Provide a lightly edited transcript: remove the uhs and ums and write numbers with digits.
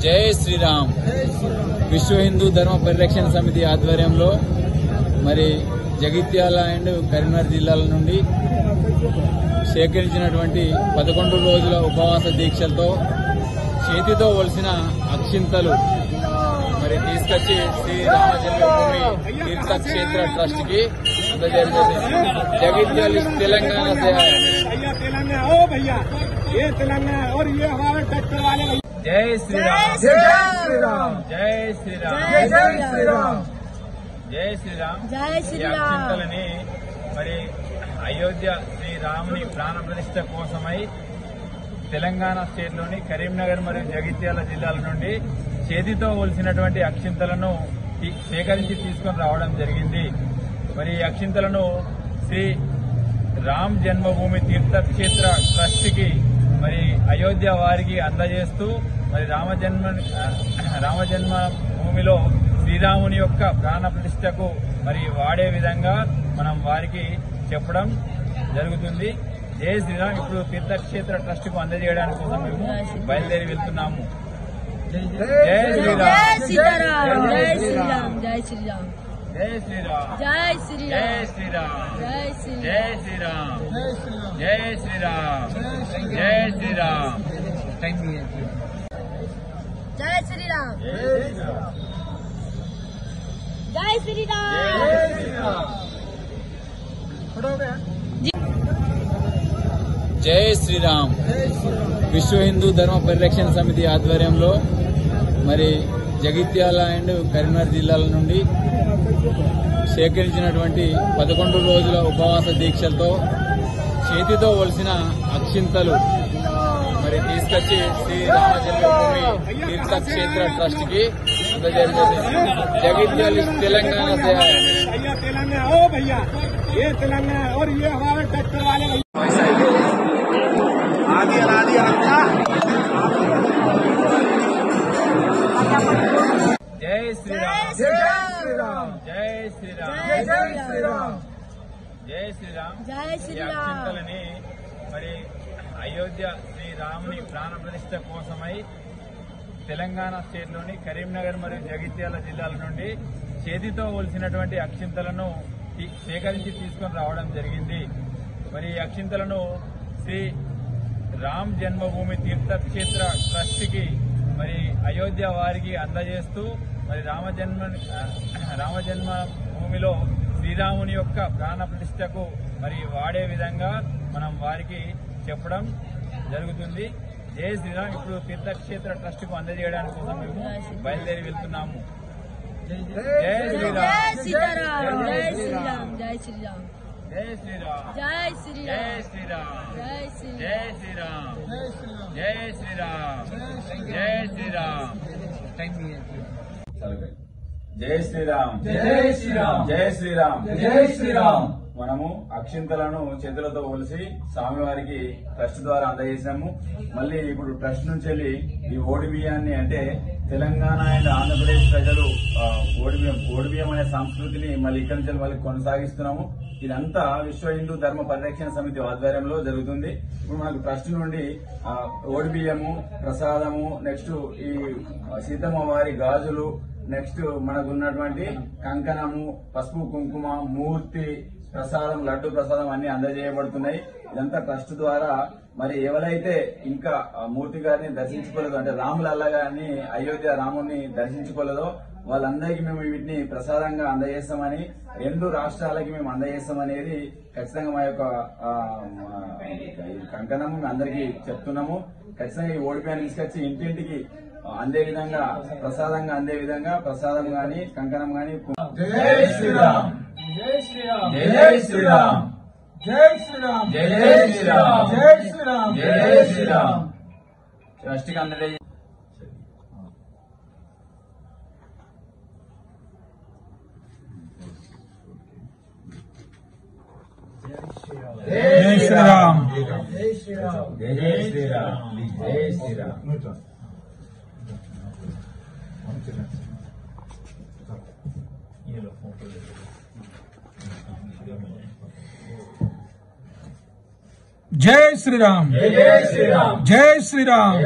జై శ్రీరామ్. విశ్వ హిందూ ధర్మ పరిరక్షణ సమితి ఆధ్వర్యంలో మరి జగిత్యాల అండ్ కరీంనగర్ జిల్లాల నుండి సేకరించినటువంటి 11 రోజుల ఉపవాస దీక్షలతో చేతితో ఒలిసిన అక్షింతలు మరి తీసుకొచ్చి శ్రీ రామ జన్మభూమి తీర్థక్షేత్ర ట్రస్ట్ కి అందజేయడం. జగిత్యాల తెలంగాణ జై శ్రీరామ్. జై శ్రీరామ్. జై శ్రీరామ్. జై శ్రీరామ్. జై శ్రీరామ్. అక్షింతలని మరి అయోధ్య శ్రీరాముని ప్రాణ ప్రతిష్ఠ కోసమై తెలంగాణ స్టేట్ లోని కరీంనగర్ మరియు జగిత్యాల జిల్లాల నుండి చేతితో ఒలిసినటువంటి అక్షింతలను సేకరించి తీసుకొని రావడం జరిగింది. మరి ఈ అక్షింతలను శ్రీ రామ్ జన్మభూమి తీర్థక్షేత్ర ట్రస్ట్ కి మరి అయోధ్య వారికి అందజేస్తూ మరి రామజన్మ భూమిలో శ్రీరాముని యొక్క ప్రాణ ప్రతిష్టకు మరి వాడే విధంగా మనం వారికి చెప్పడం జరుగుతుంది. జై శ్రీరామ్. ఇప్పుడు తీర్థక్షేత్ర ట్రస్ట్ కు అందజేయడానికి కోసం మేము బయలుదేరి వెళ్తున్నాము. జై శ్రీరామ్. జై శ్రీరామ్. జై శ్రీరామ్. జై శ్రీరామ్. జై శ్రీరామ్. జై శ్రీరామ్. జై శ్రీరామ్. జై శ్రీరామ్. జై శ్రీరామ్. జై శ్రీరామ్. జై శ్రీరామ్. విశ్వ హిందూ ధర్మ పరిరక్షణ సమితి ఆధ్వర్యంలో మరి జగిత్యాల అండ్ కరీంనగర్ జిల్లాల నుండి సేకరించినటువంటి 11 రోజుల ఉపవాస దీక్షలతో చేతితో ఒలిసిన అక్షింతలు మరి తీసుకొచ్చి శ్రీ రామ జన్మభూమి తీర్థక్షేత్ర ట్రస్ట్ కి అందజేయడం. జగిత్యాల తెలంగాణ జై శ్రీరామ్. జై శ్రీరామ్. జై శ్రీరామ్. జై శ్రీరామ్. జై శ్రీరామ్. అక్షింతలని మరి అయోధ్య శ్రీరాముని ప్రాణ ప్రతిష్ఠ కోసమై తెలంగాణ స్టేట్ లోని కరీంనగర్ మరియు జగిత్యాల జిల్లాల నుండి చేతితో ఒలిసినటువంటి అక్షింతలను సేకరించి తీసుకొని రావడం జరిగింది. మరి ఈ అక్షింతలను శ్రీ రామ్ జన్మభూమి తీర్థక్షేత్ర ట్రస్ట్ కి మరి అయోధ్య వారికి అందజేస్తూ మరి రామజన్మ భూమిలో శ్రీరాముని యొక్క ప్రాణ ప్రతిష్టకు మరి వాడే విధంగా మనం వారికి చెప్పడం జరుగుతుంది. జై శ్రీరామ్. ఇప్పుడు తీర్థక్షేత్ర ట్రస్ట్ కు అందజేయడానికి కోసం మేము బయలుదేరి వెళ్తున్నాము. జై శ్రీరామ్. జై శ్రీరామ్. జై శ్రీరామ్. జై శ్రీరామ్. జై శ్రీరామ్. జై శ్రీరామ్. జై శ్రీరామ్. జై శ్రీరామ్. జై శ్రీరామ్. జై శ్రీరామ్. జై శ్రీరామ్. జై శ్రీరామ్. జై శ్రీరామ్. మనము అక్షింతలను చేతులతో కొలిసి స్వామివారికి ట్రస్ట్ ద్వారా అందజేసాము. మళ్ళీ ఇప్పుడు ట్రస్ట్ నుంచి వెళ్ళి ఈ ఓడి బియ్యాన్ని అంటే తెలంగాణ అండ్ ఆంధ్రప్రదేశ్ ప్రజలు ఓడి బియ్యం అనే సంస్కృతిని మళ్ళీ ఇక్కడి నుంచి మళ్ళీ కొనసాగిస్తున్నాము. ఇదంతా విశ్వ హిందూ ధర్మ పరిరక్షణ సమితి ఆధ్వర్యంలో జరుగుతుంది. ఇప్పుడు మనకు ట్రస్ట్ నుండి ఓడి బియ్యము, ప్రసాదము, నెక్స్ట్ ఈ సీతమ్మ వారి గాజులు, నెక్స్ట్ మనకు ఉన్నటువంటి కంకణము, పసుపు కుంకుమ, మూర్తి ప్రసాదం, లడ్డు ప్రసాదం అన్ని అందజేయబడుతున్నాయి. ఇదంతా ట్రస్ట్ ద్వారా మరి ఎవరైతే ఇంకా మూర్తి గారిని దర్శించుకోలేదో అంటే రాములల్లా గారిని అయోధ్య రాముని దర్శించుకోలేదో వాళ్ళందరికీ మేము వీటిని ప్రసాదంగా అందజేస్తామని, 2 రాష్ట్రాలకి మేము అందజేస్తామనేది ఖచ్చితంగా మా యొక్క కంకణము మేము అందరికీ చెప్తున్నాము. ఖచ్చితంగా ఈ ఓడిపోయాన్ని తీసుకొచ్చి ఇంటింటికి అందే విధంగా ప్రసాదంగా అందే విధంగా ప్రసాదం గాని కంకణం గాని. జై శ్రీరామ్. జై శ్రీరామ్. జై శ్రీరామ్. జై శ్రీరామ్. జై శ్రీరామ్. జై శ్రీరామ్. జై శ్రీరామ్. ట్రస్ట్ కి అందజేయ. జై శ్రీరామ్. జై శ్రీరామ్. జై శ్రీరామ్. జై శ్రీరామ్. జై శ్రీరామ్. జై శ్రీరామ్. జై శ్రీరామ్.